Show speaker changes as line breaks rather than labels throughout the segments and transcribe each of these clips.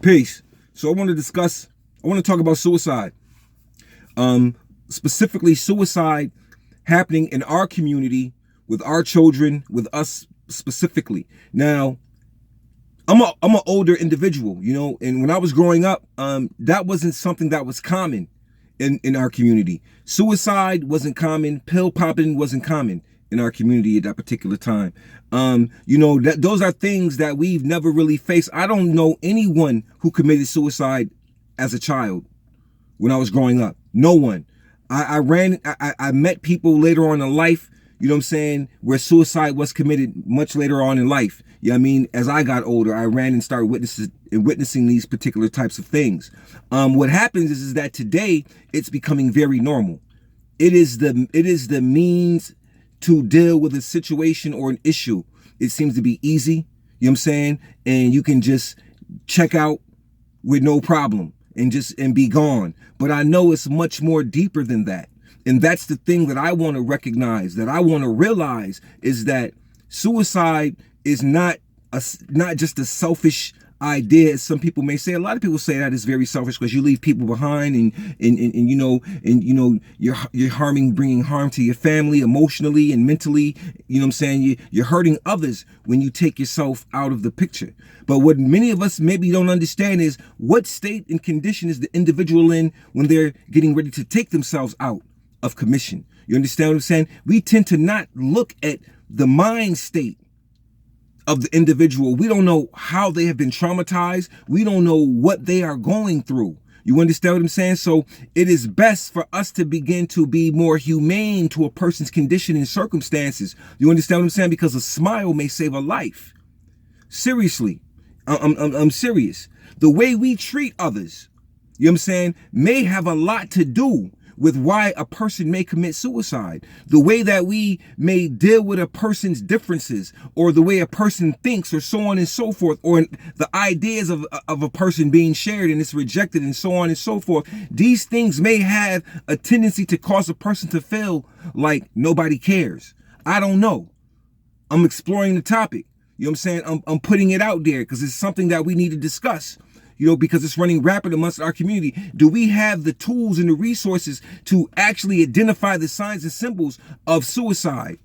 Peace. So I want to talk about suicide. Specifically suicide happening in our community, with our children, with us specifically. Now, I'm an older individual, and when I was growing up, that wasn't something that was common in our community. Suicide wasn't common. Pill popping wasn't common in our community at that particular time. Those are things that we've never really faced. I don't know anyone who committed suicide as a child when I was growing up. No one. I met people later on in life, where suicide was committed much later on in life. As I got older, I ran and started witnessing these particular types of things. What happens is that today it's becoming very normal. It is the means to deal with a situation or an issue. It seems to be easy, and you can just check out with no problem and be gone. But I know it's much more deeper than that. And that's the thing that I want to recognize, that I want to realize, is that suicide is not just a selfish idea, as some people may say. A lot of people say that is very selfish because you leave people behind and you're bringing harm to your family emotionally and mentally. You're hurting others when you take yourself out of the picture. But what many of us maybe don't understand is what state and condition is the individual in when they're getting ready to take themselves out of commission. You understand what I'm saying? We tend to not look at the mind state of the individual. We don't know how they have been traumatized. We don't know what they are going through. You understand what I'm saying? So it is best for us to begin to be more humane to a person's condition and circumstances. You understand what I'm saying? Because a smile may save a life. Seriously. I'm serious. The way we treat others, may have a lot to do with why a person may commit suicide. The way that we may deal with a person's differences, or the way a person thinks, or so on and so forth, or the ideas of a person being shared and it's rejected, and so on and so forth. These things may have a tendency to cause a person to feel like nobody cares. I don't know. I'm exploring the topic. I'm putting it out there because it's something that we need to discuss. Because it's running rapid amongst our community. Do we have the tools and the resources to actually identify the signs and symbols of suicide?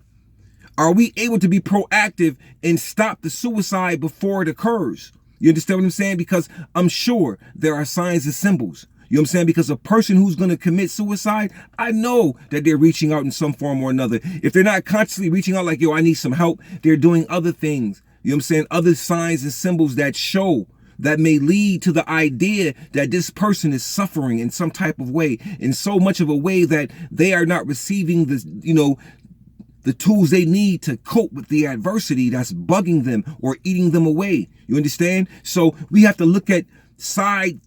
Are we able to be proactive and stop the suicide before it occurs? You understand what I'm saying? Because I'm sure there are signs and symbols. Because a person who's going to commit suicide, I know that they're reaching out in some form or another. If they're not constantly reaching out like, I need some help, they're doing other things. Other signs and symbols that may lead to the idea that this person is suffering in some type of way, in so much of a way that they are not receiving the tools they need to cope with the adversity that's bugging them or eating them away. You understand? So we have to look at side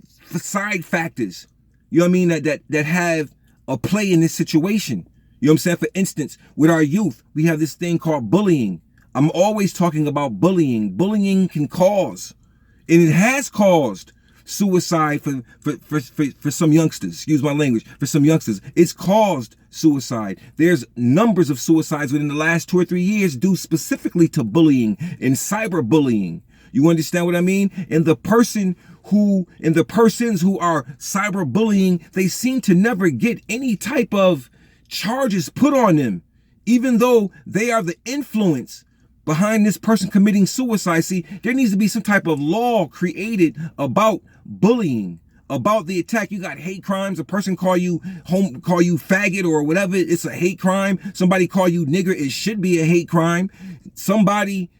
factors, that have a play in this situation. For instance, with our youth, we have this thing called bullying. I'm always talking about bullying. Bullying can cause, and it has caused, suicide for some youngsters. Excuse my language. For some youngsters, it's caused suicide. There's numbers of suicides within the last 2 or 3 years due specifically to bullying and cyberbullying. You understand what I mean? And the persons who are cyberbullying, they seem to never get any type of charges put on them, even though they are the influence behind this person committing suicide. See, there needs to be some type of law created about bullying, about the attack. You got hate crimes. A person call you faggot or whatever, it's a hate crime. Somebody call you nigger, it should be a hate crime. Somebody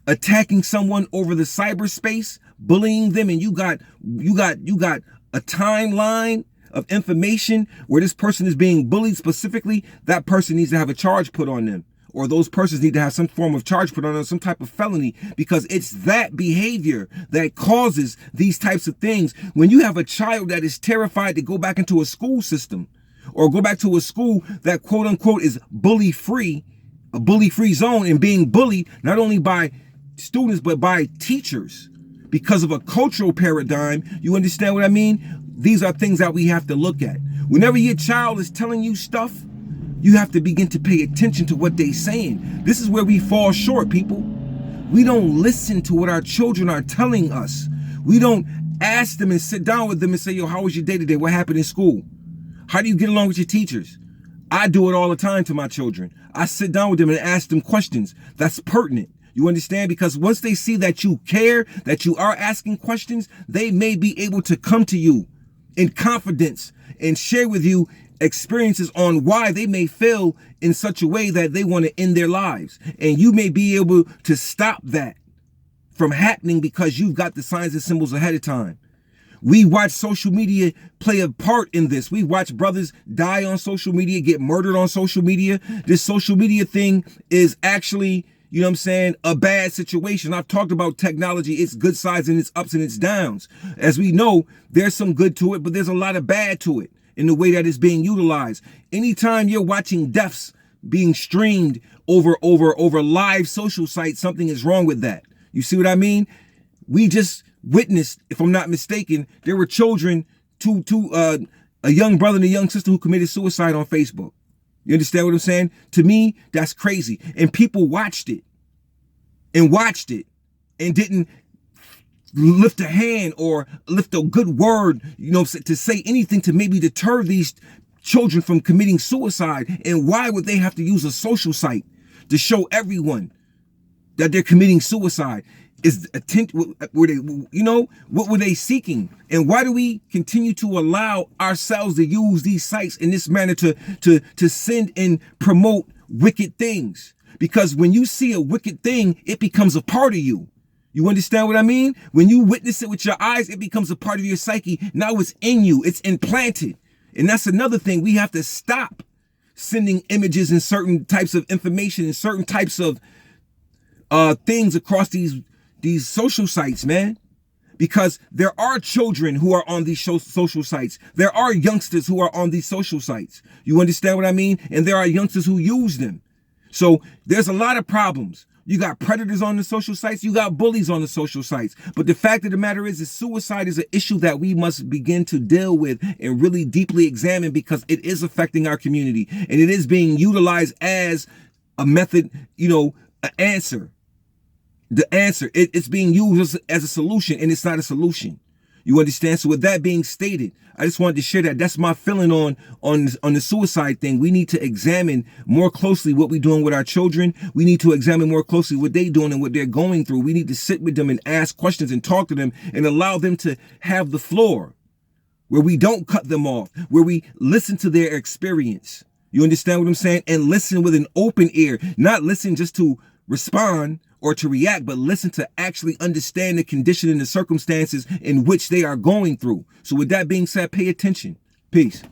attacking someone over the cyberspace, bullying them, and you got a timeline of information where this person is being bullied specifically. That person needs to have a charge put on them, or those persons need to have some form of charge put on them, some type of felony, because it's that behavior that causes these types of things. When you have a child that is terrified to go back into a school system, or go back to a school that quote unquote is bully free, a bully free zone, and being bullied not only by students but by teachers because of a cultural paradigm. You understand what I mean? These are things that we have to look at. Whenever your child is telling you stuff, you have to begin to pay attention to what they're saying. This is where we fall short, people. We don't listen to what our children are telling us. We don't ask them and sit down with them and say, yo, how was your day today? What happened in school? How do you get along with your teachers? I do it all the time to my children. I sit down with them and ask them questions that's pertinent. You understand? Because once they see that you care, that you are asking questions, they may be able to come to you in confidence and share with you experiences on why they may feel in such a way that they want to end their lives. And you may be able to stop that from happening because you've got the signs and symbols ahead of time. We watch social media play a part in this. We watch brothers die on social media, get murdered on social media. This social media thing is actually, you know what I'm saying, a bad situation. I've talked about technology, its good sides and its ups and its downs. As we know, there's some good to it, but there's a lot of bad to it in the way that it's being utilized. Anytime you're watching deaths being streamed over live social sites, something is wrong with that. You see what I mean? We just witnessed, if I'm not mistaken, there were children, a young brother and a young sister who committed suicide on Facebook. You understand what I'm saying? To me, that's crazy. And people watched it and didn't lift a hand or lift a good word, you know, to say anything to maybe deter these children from committing suicide. And why would they have to use a social site to show everyone that they're committing suicide? Is attention, were they, you know, what were they seeking? And why do we continue to allow ourselves to use these sites in this manner to send and promote wicked things? Because when you see a wicked thing, it becomes a part of you. You understand what I mean? When you witness it with your eyes, it becomes a part of your psyche. Now it's in you, it's implanted. And that's another thing. We have to stop sending images and certain types of information and certain types of things across these social sites, man, because there are children who are on these social sites. There are youngsters who are on these social sites. You understand what I mean? And there are youngsters who use them. So there's a lot of problems. You got predators on the social sites. You got bullies on the social sites. But the fact of the matter is suicide is an issue that we must begin to deal with and really deeply examine, because it is affecting our community and it is being utilized as a method, you know, an answer. The answer, it's being used as a solution, and it's not a solution. You understand? So with that being stated, I just wanted to share that. That's my feeling on the suicide thing. We need to examine more closely what we're doing with our children. We need to examine more closely what they're doing and what they're going through. We need to sit with them and ask questions and talk to them and allow them to have the floor where we don't cut them off, where we listen to their experience. You understand what I'm saying? And listen with an open ear, not listen just to respond or to react, but listen to actually understand the condition and the circumstances in which they are going through. So with that being said, pay attention. Peace.